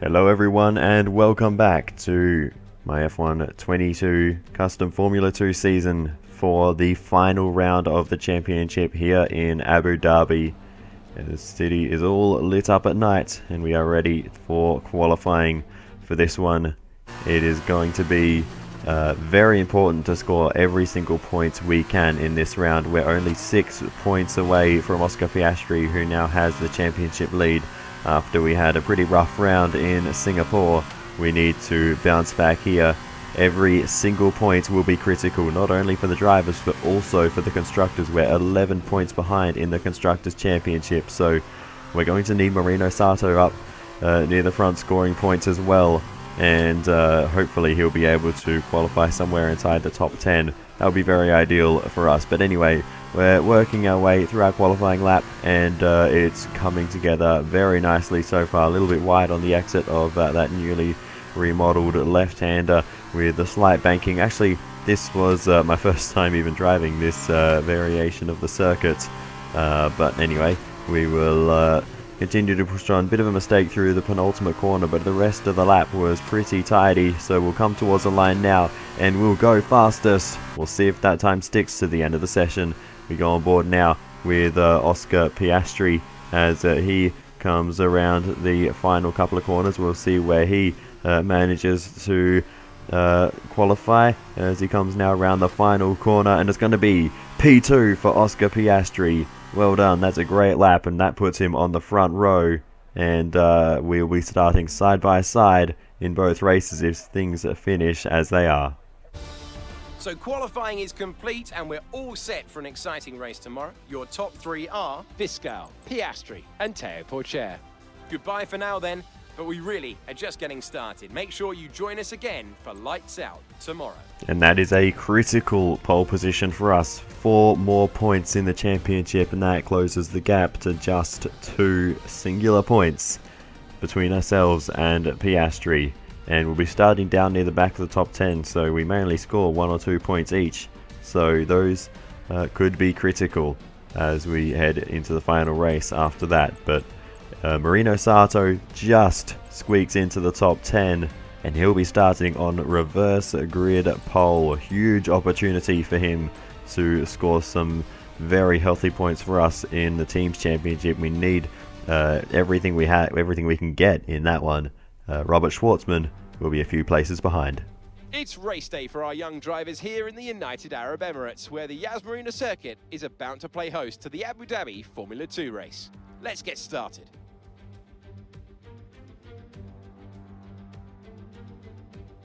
Hello everyone and welcome back to my F1 22 Custom Formula 2 season for the final round of the championship here in Abu Dhabi. The city is all lit up at night and we are ready for qualifying for this one. It is going to be very important to score every single point we can in this round. We're only 6 points away from Oscar Piastri, who now has the championship lead. After we had a pretty rough round in Singapore, we need to bounce back here. Every single point will be critical, not only for the drivers but also for the constructors. We're 11 points behind in the Constructors' Championship, so we're going to need Marino Sato up near the front scoring points as well, and hopefully he'll be able to qualify somewhere inside the top 10. That would be very ideal for us. But anyway, we're working our way through our qualifying lap, and it's coming together very nicely so far. A little bit wide on the exit of that newly remodeled left-hander with the slight banking. Actually, this was my first time even driving this variation of the circuit. But anyway, we will continue to push on. Bit of a mistake through the penultimate corner, but the rest of the lap was pretty tidy. So we'll come towards the line now and we'll go fastest. We'll see if that time sticks to the end of the session. We go on board now with Oscar Piastri as he comes around the final couple of corners. We'll see where he manages to qualify as he comes now around the final corner, and it's going to be P2 for Oscar Piastri. Well done, that's a great lap, and that puts him on the front row, and we'll be starting side by side in both races if things finish as they are. So qualifying is complete and we're all set for an exciting race tomorrow. Your top 3 are Viscal, Piastri and Teo Porcher. goodbye for now then, but we really are just getting started. Make sure you join us again for Lights Out tomorrow. And that is a critical pole position for us. 4 more points in the championship, and that closes the gap to just 2 singular points between ourselves and Piastri. And we'll be starting down near the back of the top 10, so we may only score 1 or 2 points each. So those could be critical as we head into the final race after that. But Marino Sato just squeaks into the top 10, and he'll be starting on reverse grid pole. Huge opportunity for him to score some very healthy points for us in the team's championship. We need everything we can get in that one. Robert Schwartzman will be a few places behind. It's race day for our young drivers here in the United Arab Emirates, where the Yas Marina circuit is about to play host to the Abu Dhabi Formula 2 race. Let's get started.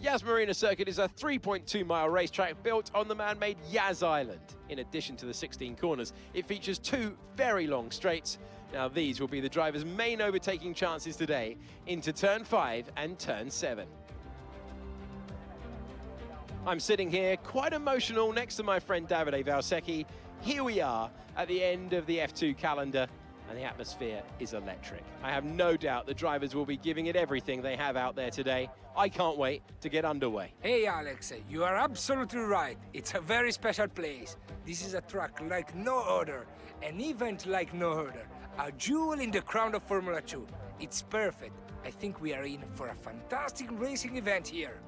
Yas Marina circuit is a 3.2-mile racetrack built on the man-made Yas Island. In addition to the 16 corners, it features 2 very long straights. Now these will be the drivers' main overtaking chances today into turn 5 and turn 7. I'm sitting here quite emotional next to my friend Davide Valsecchi. Here we are at the end of the F2 calendar, and the atmosphere is electric. I have no doubt the drivers will be giving it everything they have out there today. I can't wait to get underway. Hey Alex, you are absolutely right. It's a very special place. This is a track like no other, an event like no other. A jewel in the crown of Formula 2. It's perfect. I think we are in for a fantastic racing event here.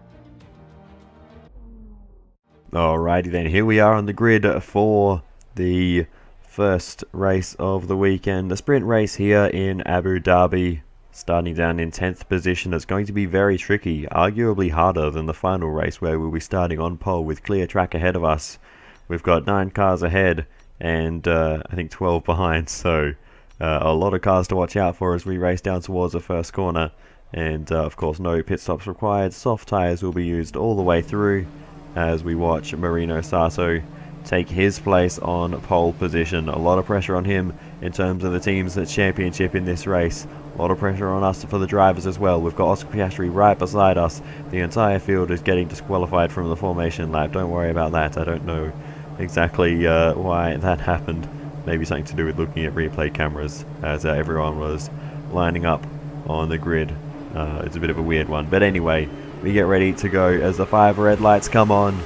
Alrighty then, here we are on the grid for the first race of the weekend. The sprint race here in Abu Dhabi, starting down in 10th position. It's going to be very tricky, arguably harder than the final race where we'll be starting on pole with clear track ahead of us. We've got 9 cars ahead and I think 12 behind, so a lot of cars to watch out for as we race down towards the first corner. And of course no pit stops required. Soft tyres will be used all the way through as we watch Marino Sato take his place on pole position. A lot of pressure on him in terms of the team's championship in this race. A lot of pressure on us for the drivers as well. We've got Oscar Piastri right beside us. The entire field is getting disqualified from the formation lap. Don't worry about that. I don't know exactly why that happened. Maybe something to do with looking at replay cameras as everyone was lining up on the grid. It's a bit of a weird one. But anyway, we get ready to go as the 5 red lights come on.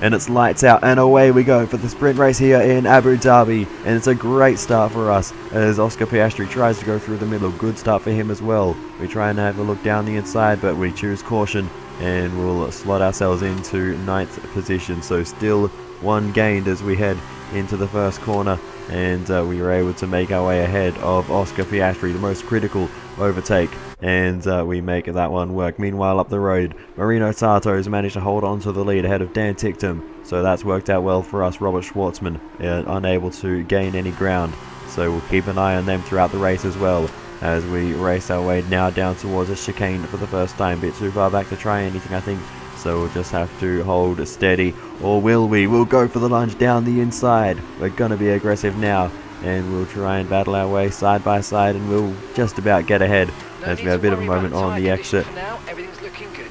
And it's lights out and away we go for the sprint race here in Abu Dhabi. And it's a great start for us as Oscar Piastri tries to go through the middle. Good start for him as well. We try and have a look down the inside, but we choose caution and we'll slot ourselves into 9th position. So still one gained as we head into the first corner, and we were able to make our way ahead of Oscar Piastri, the most critical overtake, and we make that one work. Meanwhile, up the road, Marino Sato has managed to hold on to the lead ahead of Dan Ticktum, so that's worked out well for us. Robert Schwartzman unable to gain any ground, so we'll keep an eye on them throughout the race as well, as we race our way now down towards a chicane for the first time. Bit too far back to try anything, I think, so we'll just have to hold steady. Or will we? We'll go for the lunge down the inside. We're going to be aggressive now, and we'll try and battle our way side by side, and we'll just about get ahead as we have a bit of a moment on the exit. Now everything's looking good.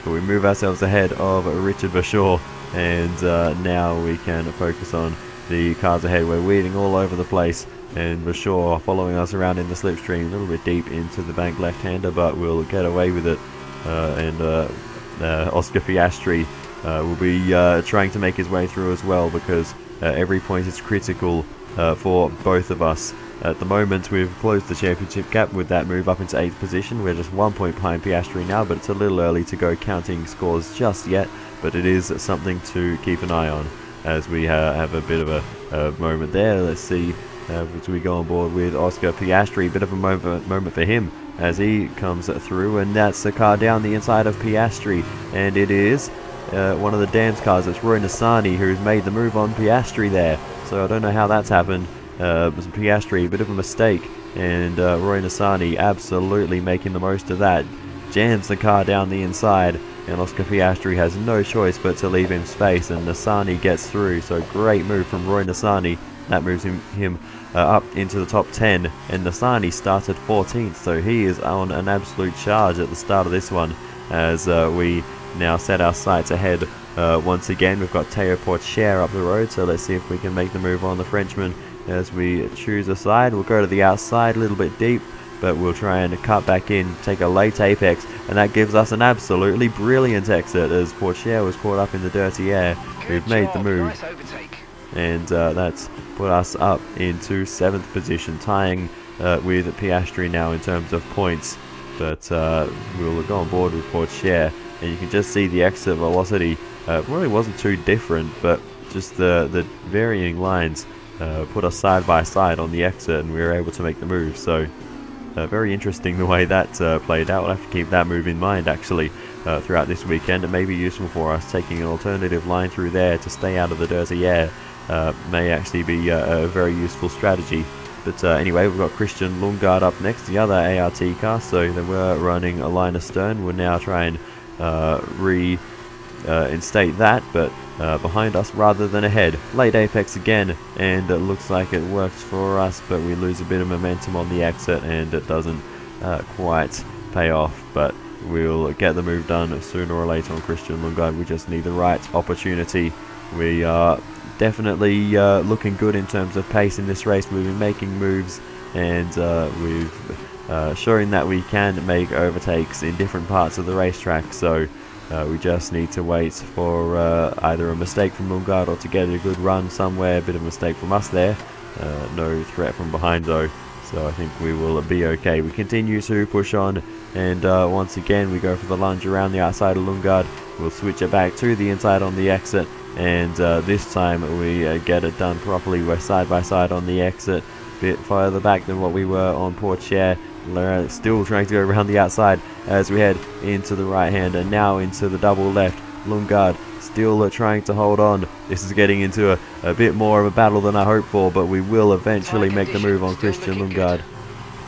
But we move ourselves ahead of Richard Bashaw, and now we can focus on the cars ahead. We're weeding all over the place, and Bashaw following us around in the slipstream, a little bit deep into the bank left-hander, but we'll get away with it. Oscar Piastri will be trying to make his way through as well, because every point is critical for both of us. At the moment, we've closed the championship gap with that move up into 8th position. We're just 1 point behind Piastri now, but it's a little early to go counting scores just yet, but it is something to keep an eye on as we have a bit of a moment there. Let's see as we go on board with Oscar Piastri. Bit of a moment for him as he comes through, and that's the car down the inside of Piastri, and it is one of the Dan's cars. It's Roy Nissany who's made the move on Piastri there, so I don't know how that's happened. Piastri, a bit of a mistake, and Roy Nissany absolutely making the most of that, jams the car down the inside, and Oscar Piastri has no choice but to leave him space, and Nissany gets through. So great move from Roy Nissany. That moves him up into the top 10, and Nissany started 14th, so he is on an absolute charge at the start of this one, as we now set our sights ahead once again. We've got Théo Pourchaire up the road, so let's see if we can make the move on the Frenchman as we choose a side. We'll go to the outside, a little bit deep, but we'll try and cut back in, take a late apex, and that gives us an absolutely brilliant exit as Pourchaire was caught up in the dirty air. We've made the move. Nice overtake. And that's put us up into 7th position, tying with Piastri now in terms of points. But we'll go on board with Pourchaire, and you can just see the exit velocity really wasn't too different, but just the varying lines put us side by side on the exit, and we were able to make the move. So very interesting the way that played out. We'll have to keep that move in mind actually throughout this weekend. It may be useful for us. Taking an alternative line through there to stay out of the dirty air may actually be a very useful strategy. But anyway, we've got Christian Lundgaard up next, the other ART car. So they were running a line astern. We'll now try and reinstate that, but behind us rather than ahead. Late apex again, and it looks like it works for us, but we lose a bit of momentum on the exit, and it doesn't quite pay off. But we'll get the move done sooner or later on Christian Lundgaard. We just need the right opportunity. We are definitely looking good in terms of pace in this race. We've been making moves, and we've shown that we can make overtakes in different parts of the racetrack. So we just need to wait for either a mistake from Lundgaard or to get a good run somewhere. A bit of a mistake from us there. No threat from behind though, so I think we will be okay. We continue to push on, and once again we go for the lunge around the outside of Lundgaard. We'll switch it back to the inside on the exit, and this time we get it done properly. We're side by side on the exit, a bit further back than what we were on Pourchaire. Still trying to go around the outside as we head into the right hand and now into the double left. Lundgaard still trying to hold on. This is getting into a bit more of a battle than I hoped for, but we will eventually make the move on Christian Lundgaard.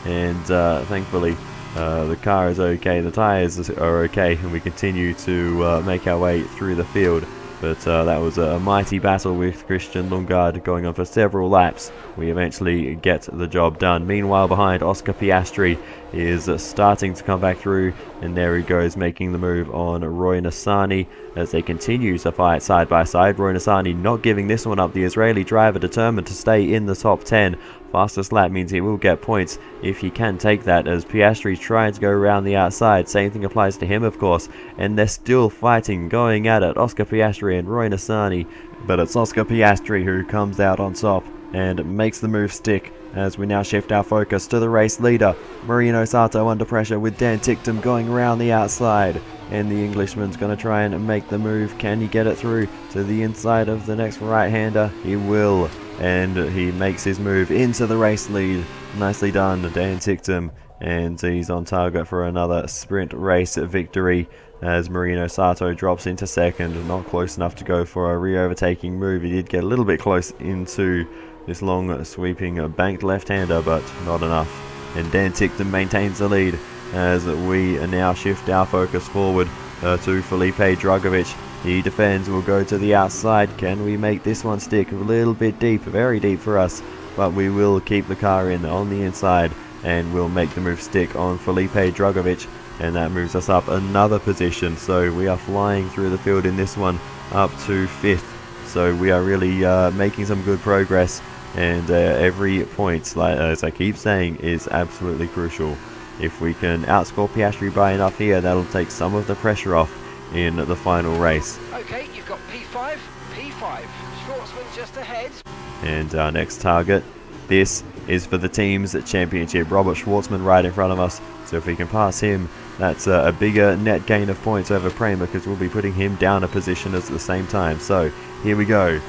And thankfully the car is okay, the tyres are okay, and we continue to make our way through the field. But that was a mighty battle with Christian Lundgaard going on for several laps. We eventually get the job done. Meanwhile, behind, Oscar Piastri is starting to come back through, and there he goes, making the move on Roy Nissany as they continue to fight side by side. Roy Nissany not giving this one up. The Israeli driver determined to stay in the top 10, Fastest lap means he will get points if he can take that, as Piastri trying to go around the outside. Same thing applies to him, of course, and they're still fighting, going at it, Oscar Piastri and Roy Nissany, but it's Oscar Piastri who comes out on top and makes the move stick, as we now shift our focus to the race leader, Marino Sato, under pressure with Dan Ticktum going around the outside, and the Englishman's going to try and make the move. Can he get it through to the inside of the next right-hander? He will, and he makes his move into the race lead. Nicely done, Dan Ticktum, and he's on target for another sprint race victory, as Marino Sato drops into second. Not close enough to go for a re-overtaking move. He did get a little bit close into this long sweeping banked left-hander, but not enough, and Dan Ticktum maintains the lead as we now shift our focus forward to Felipe Drugovich. He defends, will go to the outside. Can we make this one stick? A little bit deep, very deep for us, but we will keep the car in on the inside and we'll make the move stick on Felipe Drugovich, and that moves us up another position. So we are flying through the field in this one, up to 5th. So we are really making some good progress, and every point, like as I keep saying, is absolutely crucial. If we can outscore Piastri by enough here, that'll take some of the pressure off in the final race. Okay, you've got P5, Schwartzman just ahead. And our next target, this is for the team's championship. Robert Schwartzman right in front of us, so if we can pass him, that's a bigger net gain of points over PREMA, because we'll be putting him down a position at the same time. So here we go,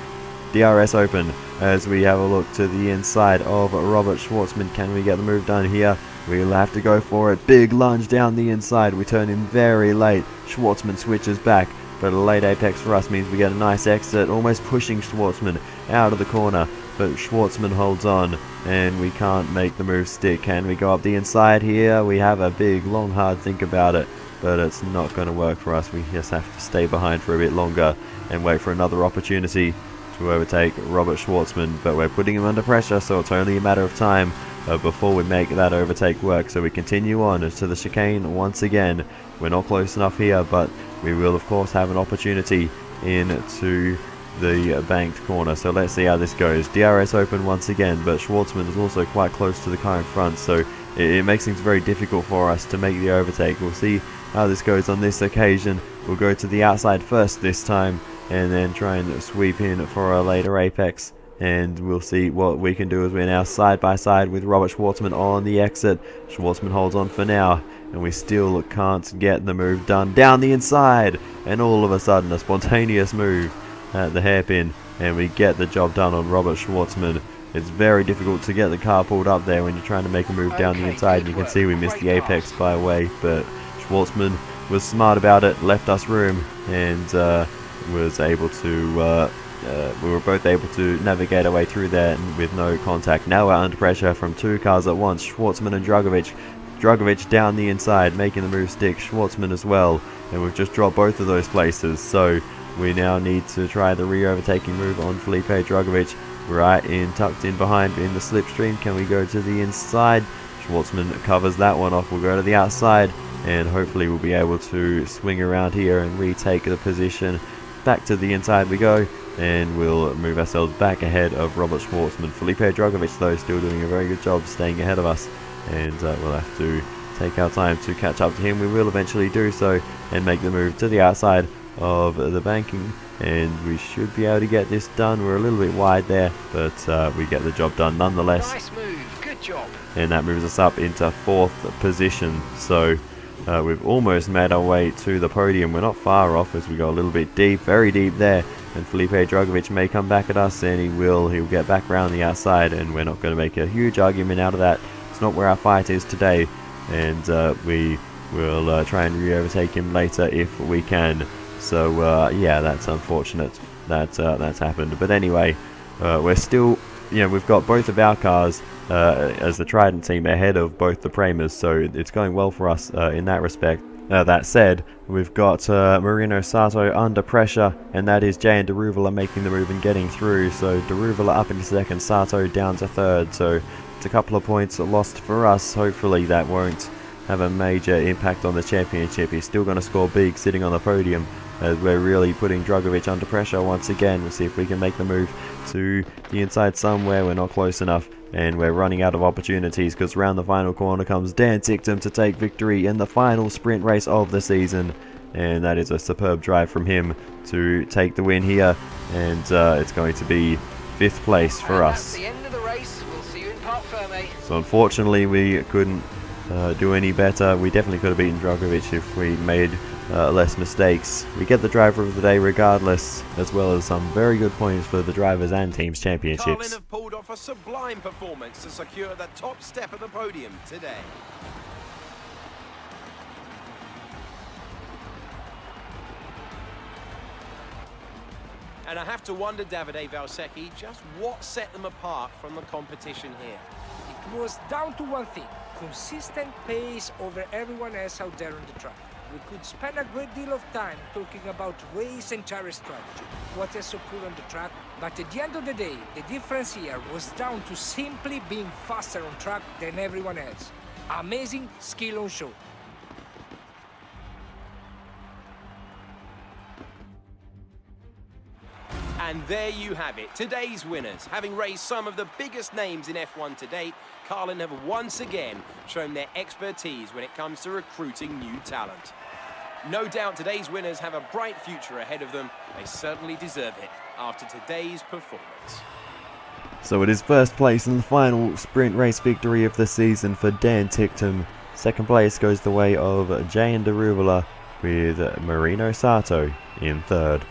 DRS open, as we have a look to the inside of Robert Schwartzman. Can we get the move done here? We'll have to go for it. Big lunge down the inside. We turn in very late. Schwartzman switches back, but a late apex for us means we get a nice exit, almost pushing Schwartzman out of the corner, but Schwartzman holds on and we can't make the move stick. Can we go up the inside here? We have a big long hard think about it, but it's not going to work for us. We just have to stay behind for a bit longer and wait for another opportunity to overtake Robert Schwartzman, but we're putting him under pressure, so it's only a matter of time before we make that overtake work. So we continue on to the chicane once again. We're not close enough here, but we will of course have an opportunity into the banked corner. So let's see how this goes. DRS open once again, but Schwartzman is also quite close to the car in front, so it makes things very difficult for us to make the overtake. We'll see how this goes on this occasion. We'll go to the outside first this time, and then try and sweep in for a later apex, and we'll see what we can do, as we're now side by side with Robert Schwartzman on the exit. Schwartzman holds on for now, and we still can't get the move done down the inside, and all of a sudden a spontaneous move at the hairpin, and we get the job done on Robert Schwartzman. It's very difficult to get the car pulled up there when you're trying to make a move down the inside, and you can see we missed the apex by a way, but Schwartzman was smart about it, left us room, and was able to we were both able to navigate our way through there with no contact. Now we're under pressure from two cars at once, Schwartzman and Drugovich. Drugovich down the inside, making the move stick, Schwartzman as well, and we've just dropped both of those places, so we now need to try the re-overtaking move on Felipe Drugovich, right in, tucked in behind in the slipstream. Can we go to the inside? Schwartzman covers that one off. We'll go to the outside, and hopefully we'll be able to swing around here and retake the position. Back to the inside we go, and we'll move ourselves back ahead of Robert Schwartzman. Felipe Drugovich, though, still doing a very good job staying ahead of us, and we'll have to take our time to catch up to him. We will eventually do so and make the move to the outside of the banking, and we should be able to get this done. We're a little bit wide there, but we get the job done nonetheless. Nice move, good job. And that moves us up into 4th position, so we've almost made our way to the podium. We're not far off, as we go a little bit deep, very deep there, and Felipe Drugovich may come back at us, and he'll get back around the outside, and we're not going to make a huge argument out of that. It's not where our fight is today, and we will try and re-overtake him later if we can. So yeah, that's unfortunate that that's happened, but anyway, we're still, we've got both of our cars as the Trident team ahead of both the PREMAs, so it's going well for us in that respect. That said, we've got Marino Sato under pressure, and that is Jay and Deruvala making the move and getting through. So Deruvala up into 2nd, Sato down to 3rd, so it's a couple of points lost for us. Hopefully that won't have a major impact on the championship. He's still going to score big sitting on the podium, as we're really putting Drugovich under pressure once again. We'll see if we can make the move to the inside somewhere. We're not close enough, and we're running out of opportunities because round the final corner comes Dan Ticktum to take victory in the final sprint race of the season, and that is a superb drive from him to take the win here, and it's going to be 5th place for us. That's the end of the race. We'll see you in Parc Fermé. So unfortunately we couldn't do any better. We definitely could have beaten Drogovic if we made less mistakes. We get the driver of the day regardless, as well as some very good points for the drivers and teams championships. Carlin have pulled off a sublime performance to secure the top step of the podium today. And I have to wonder, Davide Valsecchi, just what set them apart from the competition here. It was down to one thing: consistent pace over everyone else out there on the track. We could spend a great deal of time talking about race and tire strategy, what is so cool on the track, but at the end of the day, the difference here was down to simply being faster on track than everyone else. Amazing skill on show. And there you have it, today's winners. Having raced some of the biggest names in F1 to date, Carlin have once again shown their expertise when it comes to recruiting new talent. No doubt today's winners have a bright future ahead of them. They certainly deserve it after today's performance. So it is 1st place in the final sprint race victory of the season for Dan Ticktum. 2nd place goes the way of Jayan Deruvala, with Marino Sato in 3rd.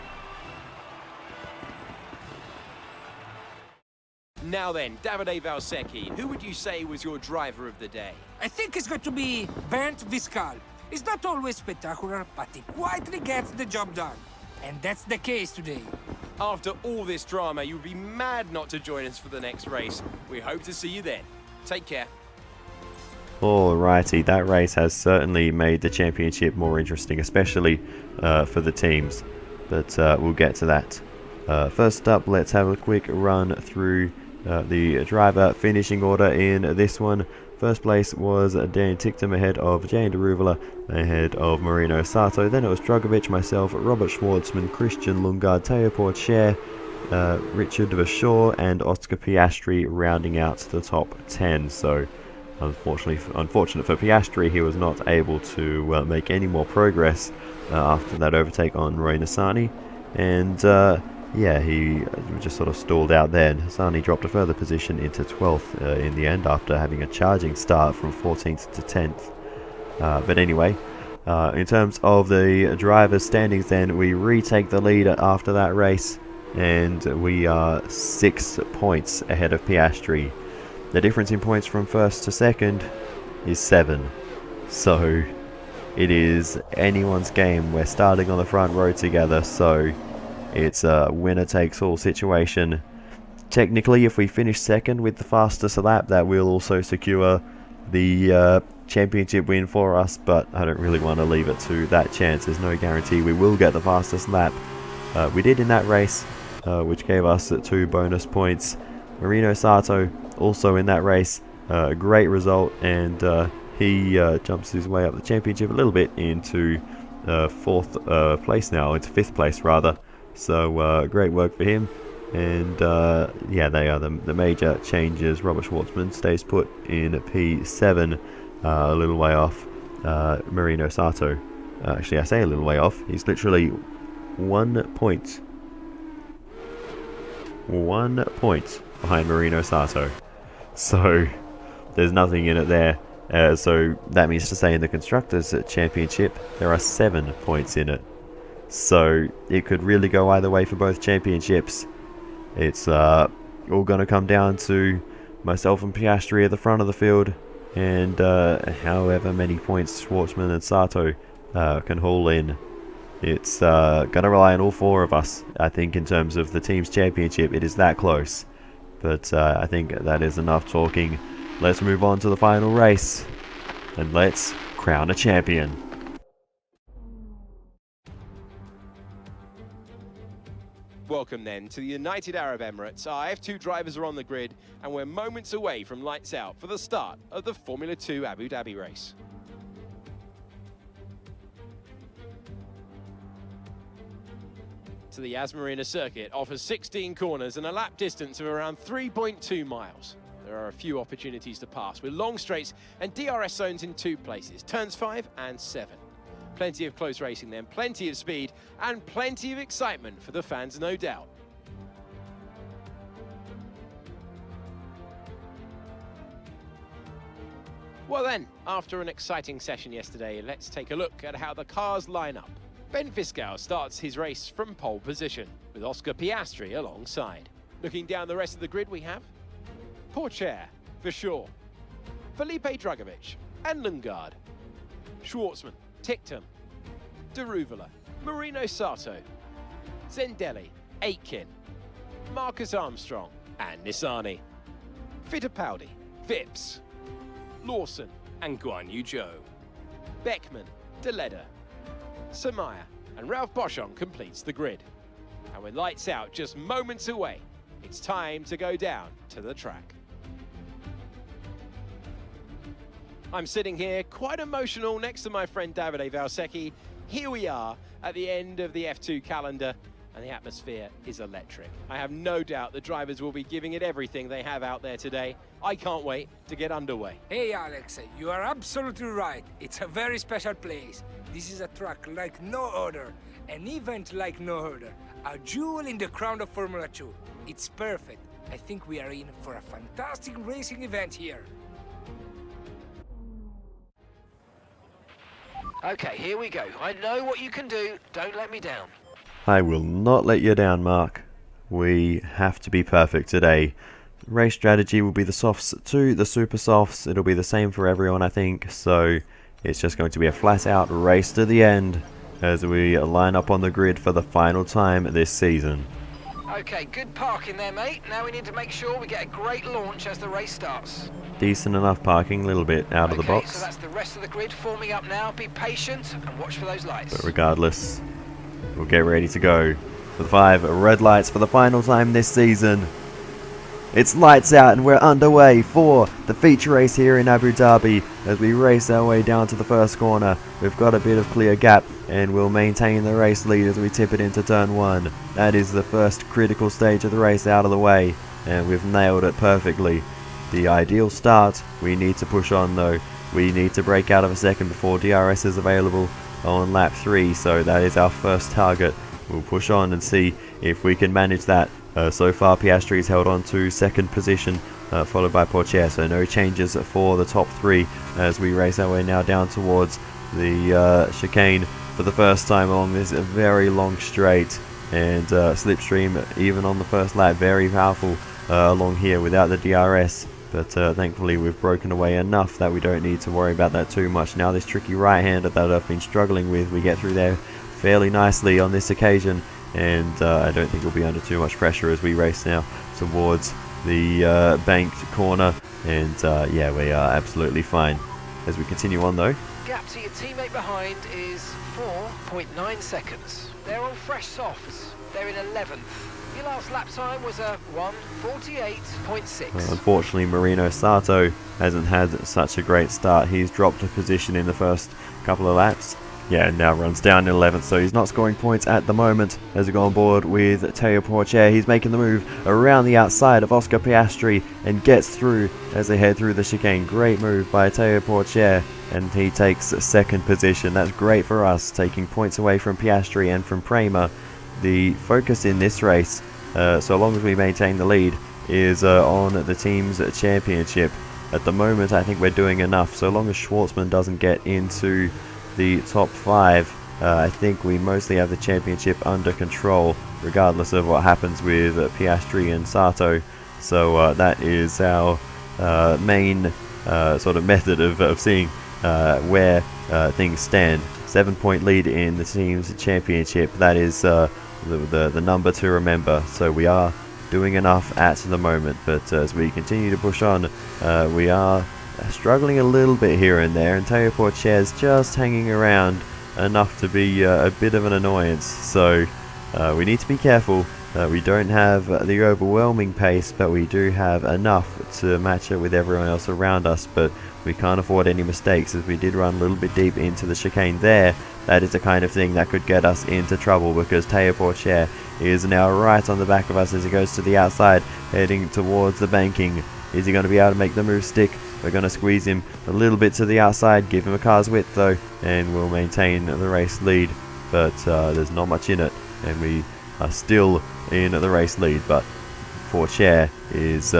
Now then, Davide Valsecchi, who would you say was your driver of the day? I think it's going to be Bernd Viscal. It's not always spectacular, but he quietly gets the job done. And that's the case today. After all this drama, you would be mad not to join us for the next race. We hope to see you then. Take care. Alrighty, that race has certainly made the championship more interesting, especially for the teams. But we'll get to that. First up, let's have a quick run through the driver finishing order in this one. 1st place was Dan Ticktum ahead of Jayan Deruvala, ahead of Marino Sato. Then it was Drogovic, myself, Robert Schwartzman, Christian Lundgaard, Teo Porcher, Richard Verschoor and Oscar Piastri rounding out the top 10. So unfortunate for Piastri, he was not able to make any more progress after that overtake on Roy Nissany, and yeah, he just sort of stalled out there. Nissany dropped a further position into 12th in the end after having a charging start from 14th to 10th. But anyway, in terms of the drivers' standings then, we retake the lead after that race, and we are 6 points ahead of Piastri. The difference in points from 1st to 2nd is 7. So it is anyone's game. We're starting on the front row together, so it's a winner-takes-all situation. Technically, if we finish 2nd with the fastest lap, that will also secure the championship win for us, but I don't really want to leave it to that chance. There's no guarantee we will get the fastest lap. We did in that race, which gave us 2 bonus points. Marino Sato also in that race, a great result, and he jumps his way up the championship a little bit into 4th place now, into 5th place rather. So great work for him, and yeah, they are the major changes. Robert Schwartzman stays put in P7, a little way off Marino Sato. Actually, I say a little way off. He's literally 1 point. 1 point behind Marino Sato. So there's nothing in it there. So that means to say in the Constructors' Championship, there are 7 points in it. So it could really go either way for both championships. It's all going to come down to myself and Piastri at the front of the field, and however many points Schwartzman and Sato can haul in. It's going to rely on all 4 of us. I think in terms of the team's championship, it is that close. But I think that is enough talking. Let's move on to the final race, and let's crown a champion. Welcome then to the United Arab Emirates. Our F2 drivers are on the grid, and we're moments away from lights out for the start of the Formula 2 Abu Dhabi race. To the Yas Marina circuit offers 16 corners and a lap distance of around 3.2 miles. There are a few opportunities to pass with long straights and DRS zones in 2 places, turns 5 and 7. Plenty of close racing then, plenty of speed and plenty of excitement for the fans, no doubt. Well then, after an exciting session yesterday, let's take a look at how the cars line up. Ben Fiscal starts his race from pole position, with Oscar Piastri alongside. Looking down the rest of the grid we have Pourchaire for sure, Felipe Drugovich and Lundgaard, Schwartzman, Ticktum, Deruvala, Marino Sato, Zendelli, Aitken, Marcus Armstrong and Nissany, Fittipaldi, Vips, Lawson and Guan Yu Zhou, Beckman, DeLedder, Samaya and Ralph Boschon completes the grid. And with lights out just moments away, it's time to go down to the track. I'm sitting here quite emotional next to my friend Davide Valsecchi. Here we are at the end of the F2 calendar and the atmosphere is electric. I have no doubt the drivers will be giving it everything they have out there today. I can't wait to get underway. Hey Alex, you are absolutely right. It's a very special place. This is a track like no other, an event like no other, a jewel in the crown of Formula 2. It's perfect. I think we are in for a fantastic racing event here. Okay, here we go. I know what you can do. Don't let me down. I will not let you down, Mark. We have to be perfect today. Race strategy will be the softs to the super softs. It'll be the same for everyone, I think. So it's just going to be a flat-out race to the end as we line up on the grid for the final time this season. Okay, good parking there, mate. Now we need to make sure we get a great launch as the race starts. Decent enough parking, a little bit out of the box. So that's the rest of the grid forming up now. Be patient and watch for those lights. But regardless, we'll get ready to go for the 5 red lights for the final time this season. It's lights out and we're underway for the feature race here in Abu Dhabi as we race our way down to the first corner. We've got a bit of clear gap and we'll maintain the race lead as we tip it into turn 1. That is the first critical stage of the race out of the way and we've nailed it perfectly. The ideal start, we need to push on though. We need to break out of a second before DRS is available on lap 3, so that is our first target. We'll push on and see if we can manage that. So far Piastri's held on to second position, followed by Pourchaire, so no changes for the top 3 as we race our way now down towards the chicane for the first time along this very long straight, and slipstream even on the first lap, very powerful along here without the DRS, but thankfully we've broken away enough that we don't need to worry about that too much. Now this tricky right-hander that I've been struggling with, we get through there fairly nicely on this occasion, and I don't think we'll be under too much pressure as we race now towards the banked corner, and yeah, we are absolutely fine as we continue on though. Gap to your teammate behind is 4.9 seconds. They're on fresh softs. They're in 11th. Your last lap time was a 1:48.6. Well, unfortunately, Marino Sato hasn't had such a great start. He's dropped a position in the first couple of laps. Yeah, now runs down in 11th, so he's not scoring points at the moment as we go on board with Teo Pourchaire. He's making the move around the outside of Oscar Piastri and gets through as they head through the chicane. Great move by Teo Pourchaire, and he takes second position. That's great for us, taking points away from Piastri and from PREMA. The focus in this race, so long as we maintain the lead, is on the team's championship. At the moment, I think we're doing enough. So long as Schwartzman doesn't get into the top 5, I think we mostly have the championship under control, regardless of what happens with Piastri and Sato. So that is our main sort of method of seeing where things stand. 7-point lead in the team's championship. That is the number to remember. So we are doing enough at the moment, but as we continue to push on, we are struggling a little bit here and there, and Teo Pourchaire's just hanging around enough to be a bit of an annoyance. So we need to be careful. We don't have the overwhelming pace, but we do have enough to match it with everyone else around us, but we can't afford any mistakes as we did run a little bit deep into the chicane there. That is the kind of thing that could get us into trouble, because Teo Pourchaire is now right on the back of us as he goes to the outside, heading towards the banking. Is he going to be able to make the move stick? We're going to squeeze him a little bit to the outside, give him a car's width though, and we'll maintain the race lead. But there's not much in it, and we are still in the race lead. But Pourchaire is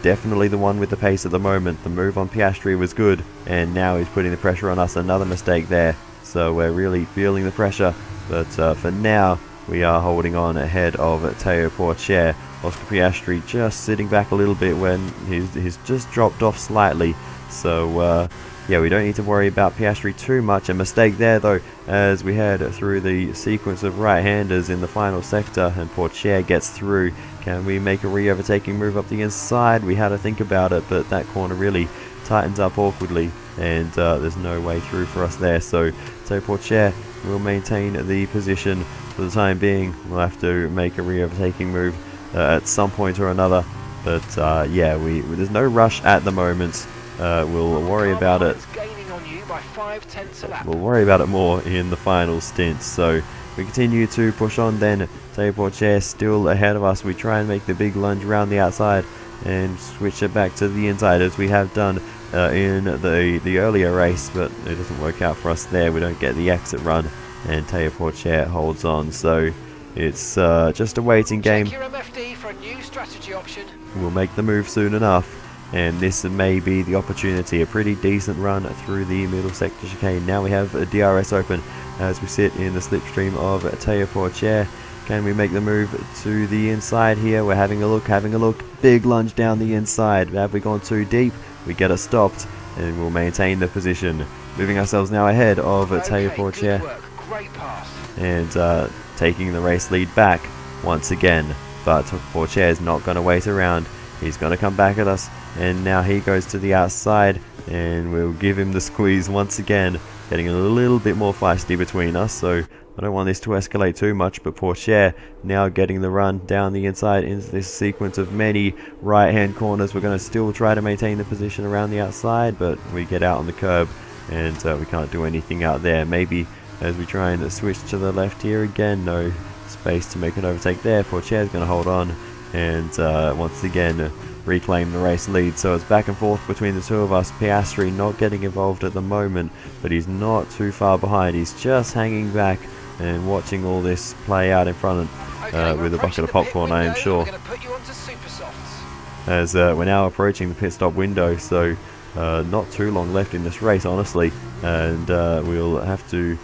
definitely the one with the pace at the moment. The move on Piastri was good, and now he's putting the pressure on us. Another mistake there, so we're really feeling the pressure. But for now, we are holding on ahead of Théo Pourchaire. Oscar Piastri just sitting back a little bit when he's just dropped off slightly. So yeah, we don't need to worry about Piastri too much. A mistake there though, as we head through the sequence of right-handers in the final sector, and Pourchaire gets through. Can we make a re-overtaking move up the inside? We had to think about it, but that corner really tightens up awkwardly, and there's no way through for us there. So Pourchaire will maintain the position for the time being. We'll have to make a re-overtaking move at some point or another, but yeah, there's no rush at the moment. We'll worry about it. We'll worry about it more in the final stint. So we continue to push on then. Théo Pourchaire still ahead of us. We try and make the big lunge around the outside and switch it back to the inside, as we have done in the earlier race, but it doesn't work out for us there. We don't get the exit run, and Théo Pourchaire holds on. So it's just a waiting game. Check your MFD for a new strategy option. We'll make the move soon enough, and this may be the opportunity. A pretty decent run through the middle sector chicane. Now we have a DRS open as we sit in the slipstream of Théo Pourchaire. Can we make the move to the inside here? We're having a look. Big lunge down the inside. Have we gone too deep? We get it stopped, and we'll maintain the position. Moving ourselves now ahead of Théo Pourchaire. Great pass. And taking the race lead back once again. But Pourchaire is not going to wait around. He's going to come back at us, and now he goes to the outside, and we'll give him the squeeze once again, getting a little bit more feisty between us. So I don't want this to escalate too much, but Pourchaire now getting the run down the inside into this sequence of many right-hand corners. We're going to still try to maintain the position around the outside, but we get out on the curb, and we can't do anything out there. Maybe as we try and switch to the left here again, no space to make an overtake there. Pourchaire's going to hold on, and once again reclaim the race lead. So it's back and forth between the two of us. Piastri not getting involved at the moment, but he's not too far behind. He's just hanging back and watching all this play out in front of, with a bucket of popcorn, I am sure. As we're now approaching the pit stop window, so not too long left in this race, honestly, and we'll have to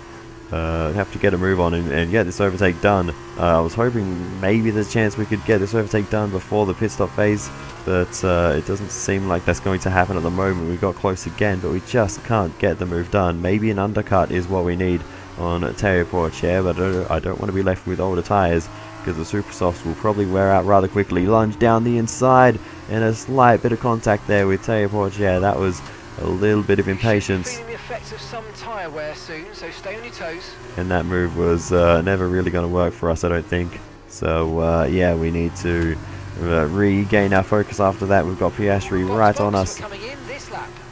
get a move on and get this overtake done. I was hoping maybe there's a chance we could get this overtake done before the pit stop phase, but it doesn't seem like that's going to happen at the moment. We got close again, but we just can't get the move done. Maybe an undercut is what we need on Théo Pourchaire, but I don't want to be left with older tyres, because the super softs will probably wear out rather quickly. Lunge down the inside, and a slight bit of contact there with Théo Pourchaire. That was a little bit of impatience. Feeling the effects of some tyre wear soon, so stay on your toes. And that move was never really going to work for us, I don't think. So yeah, we need to regain our focus after that. We've got Piastri right on us,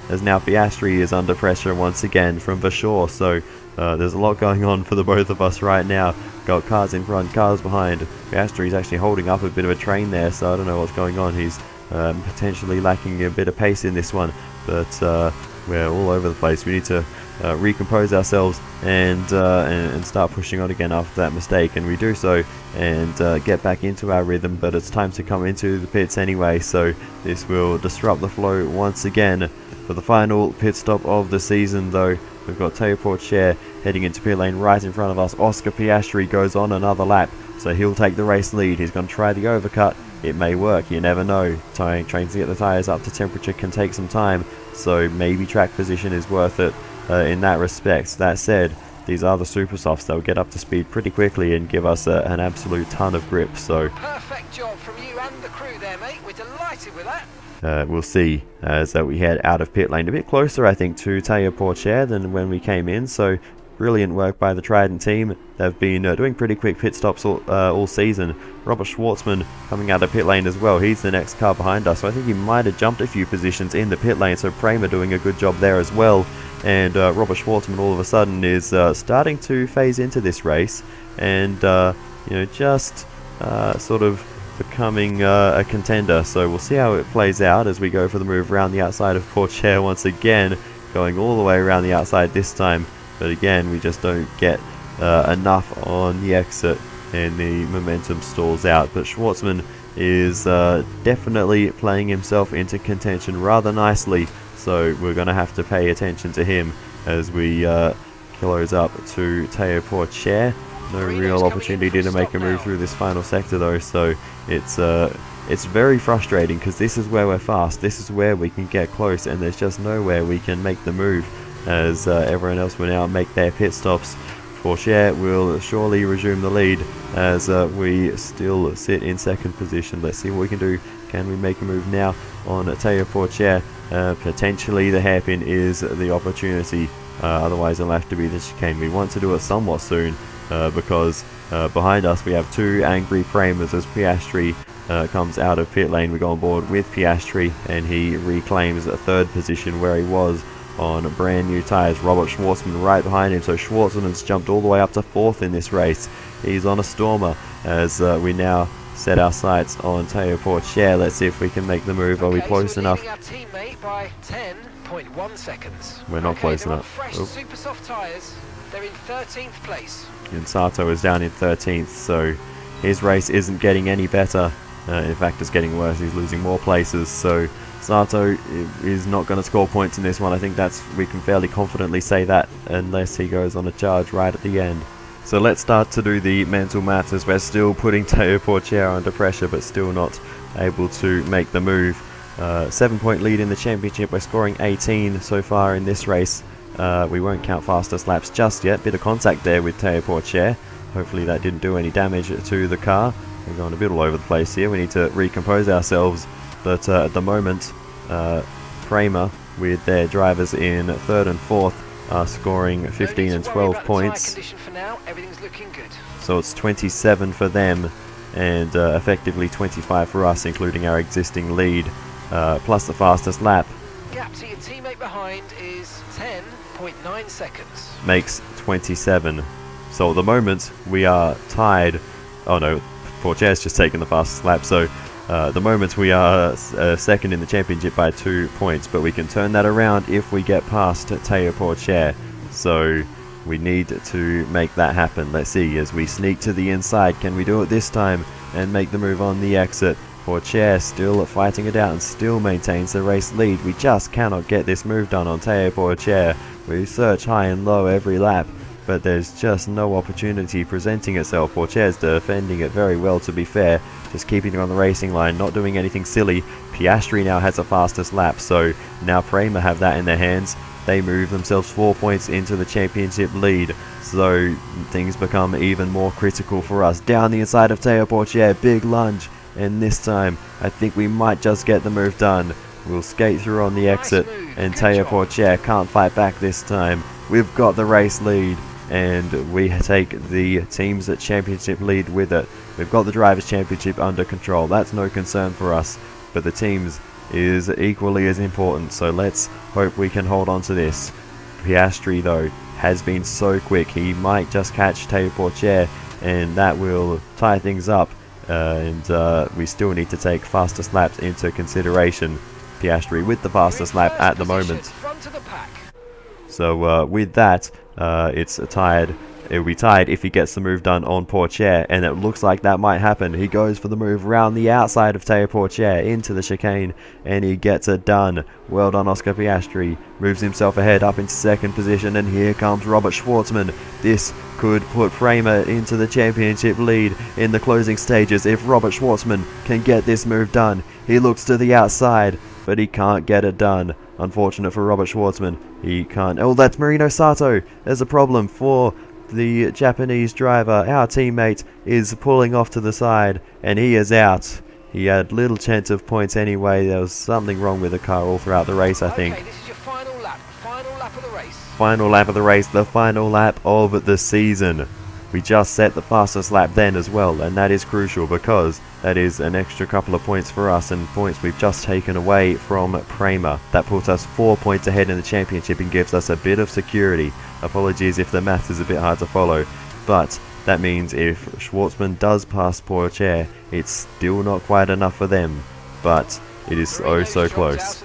as now Piastri is under pressure once again from Vachor. So there's a lot going on for the both of us right now. Got cars in front, cars behind. Piastri's actually holding up a bit of a train there, so I don't know what's going on. He's potentially lacking a bit of pace in this one, but we're all over the place. We need to recompose ourselves and start pushing on again after that mistake, and we do so and get back into our rhythm. But it's time to come into the pits anyway, so this will disrupt the flow once again for the final pit stop of the season. Though we've got Théo Pourchaire heading into pit lane right in front of us. Oscar Piastri goes on another lap, so he'll take the race lead. He's going to try the overcut. It may work, you never know. Trying to get the tyres up to temperature can take some time, so maybe track position is worth it in that respect. That said, these are the super softs. They'll get up to speed pretty quickly and give us an absolute ton of grip. So perfect job from you and the crew there, mate. We're delighted with that. We'll see as we head out of pit lane. A bit closer, I think, to Théo Pourchaire than when we came in. So brilliant work by the Trident team. They've been doing pretty quick pit stops all season. Robert Schwartzman coming out of pit lane as well. He's the next car behind us, so I think he might have jumped a few positions in the pit lane. So PREMA doing a good job there as well. And Robert Schwartzman all of a sudden is starting to phase into this race, and just sort of becoming a contender. So we'll see how it plays out as we go for the move around the outside of Pourchaire once again, going all the way around the outside this time. But again, we just don't get enough on the exit, and the momentum stalls out. But Schwartzman is definitely playing himself into contention rather nicely, so we're going to have to pay attention to him as we close up to Théo Pourchaire. No real opportunity to make a move through this final sector though, so it's very frustrating because this is where we're fast, this is where we can get close, and there's just nowhere we can make the move as everyone else will now make their pit stops. Pourchaire will surely resume the lead as we still sit in second position. Let's see what we can do. Can we make a move now on Théo Pourchaire? Potentially the hairpin is the opportunity, otherwise it'll have to be the chicane. We want to do it somewhat soon because behind us we have two angry Premas as Piastri comes out of pit lane. We go on board with Piastri and he reclaims a third position where he was on brand new tyres. Robert Schwartzman right behind him, so Schwartzman's jumped all the way up to fourth in this race. He's on a stormer as we now set our sights on Théo Pourchaire. Let's see if we can make the move. Are we close enough? Our teammate by 10.1 seconds. We're not close enough. Fresh super soft tyres. They're in 13th place. And Sato is down in 13th, so his race isn't getting any better. In fact, it's getting worse. He's losing more places, so Sato is not going to score points in this one. I think we can fairly confidently say that, unless he goes on a charge right at the end. So let's start to do the mental maths as we're still putting Théo Pourchaire under pressure, but still not able to make the move. 7-point lead in the championship. We're scoring 18 so far in this race. We won't count fastest laps just yet. Bit of contact there with Théo Pourchaire. Hopefully that didn't do any damage to the car. We're going a bit all over the place here. We need to recompose ourselves. But at the moment, PREMA with their drivers in 3rd and 4th are scoring 15 and 12 points. So it's 27 for them and effectively 25 for us, including our existing lead, plus the fastest lap. Gap to your teammate behind is 10.9 seconds. Makes 27. So at the moment we are tied. Oh no, Pourchaire's just taken the fastest lap, so at the moment we are second in the championship by 2 points, but we can turn that around if we get past Théo Pourchaire. So we need to make that happen. Let's see, as we sneak to the inside, can we do it this time and make the move on the exit? Pourchaire still fighting it out and still maintains the race lead. We just cannot get this move done on Théo Pourchaire. We search high and low every lap, but there's just no opportunity presenting itself. Pourchaire's defending it very well, to be fair, just keeping it on the racing line, not doing anything silly. Piastri now has the fastest lap, so now PREMA have that in their hands. They move themselves 4 points into the championship lead, so things become even more critical for us. Down the inside of Théo Pourchaire, big lunge, and this time I think we might just get the move done. We'll skate through on the exit, and Théo Pourchaire can't fight back this time. We've got the race lead, and we take the team's championship lead with it. We've got the drivers' championship under control. That's no concern for us, but the team's is equally as important, so let's hope we can hold on to this. Piastri though has been so quick, he might just catch Théo Pourchaire and that will tie things up, and we still need to take fastest laps into consideration. Piastri with the fastest lap at the moment. So with that, it's tied. It'll be tied if he gets the move done on Pourchaire, and it looks like that might happen. He goes for the move around the outside of Théo Pourchaire into the chicane, and he gets it done. Well done, Oscar Piastri. Moves himself ahead up into second position, and here comes Robert Schwartzman. This could put PREMA into the championship lead in the closing stages if Robert Schwartzman can get this move done. He looks to the outside, but he can't get it done. Unfortunate for Robert Schwartzman. He can't. Oh, that's Marino Sato. There's a problem for the Japanese driver. Our teammate is pulling off to the side, and he is out. He had little chance of points anyway. There was something wrong with the car all throughout the race, I think. Okay, this is your final lap. Final lap of the race. Final lap of the race, the final lap of the season. We just set the fastest lap then as well, and that is crucial because that is an extra couple of points for us and points we've just taken away from PREMA. That puts us 4 points ahead in the championship and gives us a bit of security. Apologies if the math is a bit hard to follow, but That means if Schwartzman does pass Poitier, it's still not quite enough for them, but it is so close.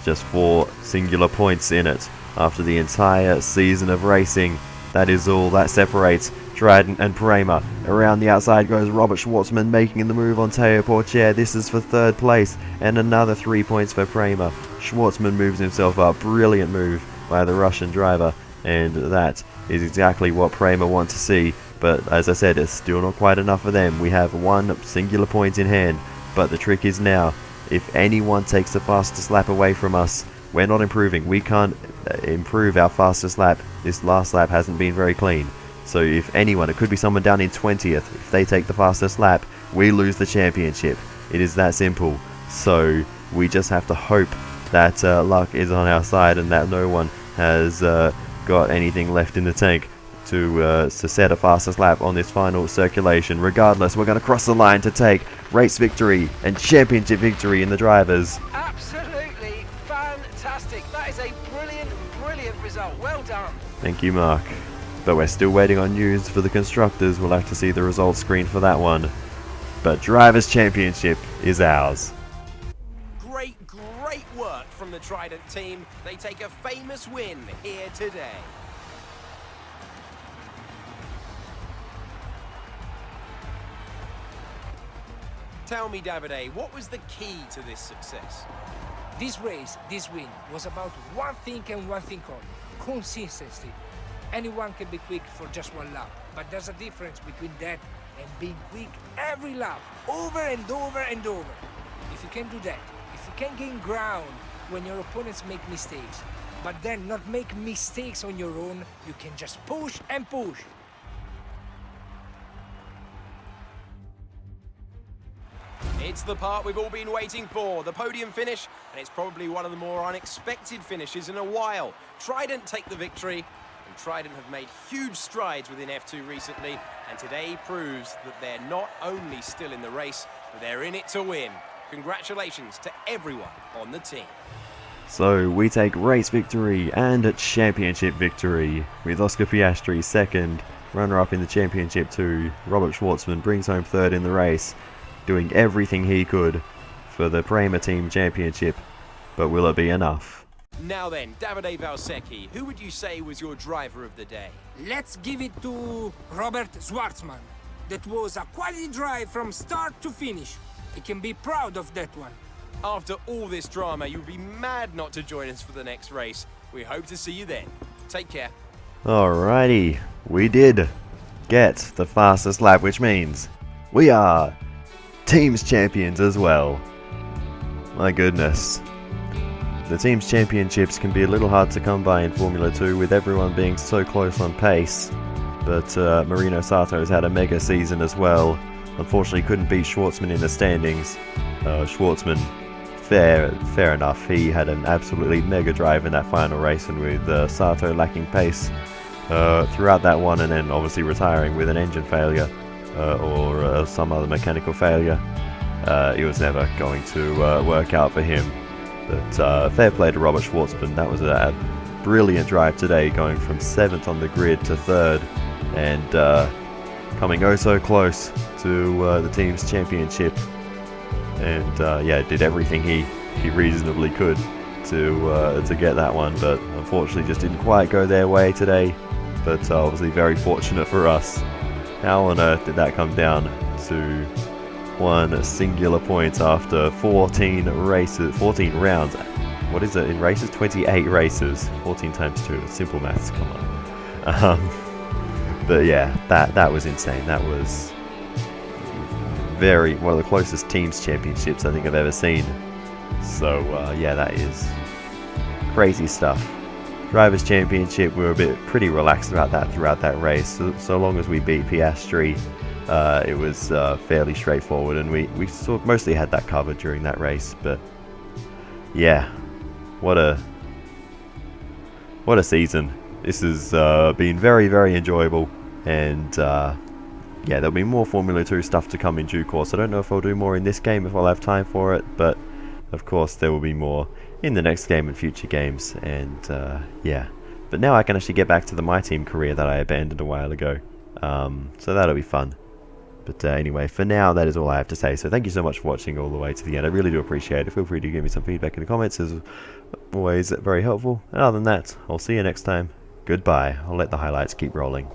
Just 4 singular points in it after the entire season of racing. That is all that separates Trident and PREMA. Around the outside goes Robert Schwartzman, making the move on Théo Poitier. This is for 3rd place and another 3 points for PREMA. Schwartzman moves himself up. Brilliant move by the Russian driver, and that is exactly what PREMA want to see. But as I said, it's still not quite enough for them. We have 1 singular point in hand, but the trick is now, if anyone takes the fastest lap away from us, we're not improving. We can't improve our fastest lap. This last lap hasn't been very clean. So if anyone, it could be someone down in 20th, if they take the fastest lap, we lose the championship. It is that simple. So we just have to hope that luck is on our side and that no one has got anything left in the tank to set a fastest lap on this final circulation. Regardless, we're going to cross the line to take race victory and championship victory in the drivers. Absolutely fantastic. That is a brilliant result. Well done. Thank you, Mark. But we're still waiting on news for the constructors. We'll have to see the results screen for that one. But Drivers' Championship is ours. Great work from the Trident team. They take a famous win here today. Tell me, Davide, what was the key to this success? This race, this win, was about one thing and one thing only: consistency. Anyone can be quick for just 1 lap, but there's a difference between that and being quick every lap, over and over and over. If you can do that, if you can gain ground when your opponents make mistakes, but then not make mistakes on your own, you can just push and push. It's the part we've all been waiting for, the podium finish, and it's probably one of the more unexpected finishes in a while. Trident take the victory, and Trident have made huge strides within F2 recently, and today proves that they're not only still in the race, but they're in it to win. Congratulations to everyone on the team. So we take race victory and a championship victory, with Oscar Piastri 2nd, runner-up in the championship too. Robert Schwartzman brings home 3rd in the race, doing everything he could for the PREMA Team Championship. But will it be enough? Now then, Davide Valsecchi, who would you say was your driver of the day? Let's give it to Robert Schwartzman. That was a quality drive from start to finish. He can be proud of that one. After all this drama, you'd be mad not to join us for the next race. We hope to see you then. Take care. Alrighty, we did get the fastest lap, which means we are Teams Champions as well. My goodness. The Teams Championships can be a little hard to come by in Formula 2 with everyone being so close on pace. But Marino Sato has had a mega season as well. Unfortunately couldn't beat Schwartzman in the standings. Schwartzman, fair enough. He had an absolutely mega drive in that final race, and with Sato lacking pace throughout that one, and then obviously retiring with an engine failure or some other mechanical failure, it was never going to work out for him. But fair play to Robert Schwartzman. That was a brilliant drive today, going from 7th on the grid to 3rd, and coming oh so close to the team's championship. And yeah, did everything he reasonably could to get that one, but unfortunately just didn't quite go their way today. But obviously very fortunate for us. How on earth did that come down to one singular point after 14 rounds? What is it in races? 28 races. 14 times 2. It's simple maths, come on. But yeah, that was insane. That was one of the closest teams championships I think I've ever seen. So yeah, that is crazy stuff. Drivers' Championship, we were pretty relaxed about that throughout that race. So long as we beat Piastri, it was fairly straightforward, and we mostly had that covered during that race. But yeah, what a season. This has been very, very enjoyable, and yeah, there'll be more Formula 2 stuff to come in due course. I don't know if I'll do more in this game, if I'll have time for it, but of course there will be more in the next game and future games. And yeah, but now I can actually get back to my team career that I abandoned a while ago. So that'll be fun. But anyway, for now, that is all I have to say. So thank you so much for watching all the way to the end. I really do appreciate it. Feel free to give me some feedback in the comments. It's always very helpful. And other than that, I'll see you next time. Goodbye. I'll let the highlights keep rolling.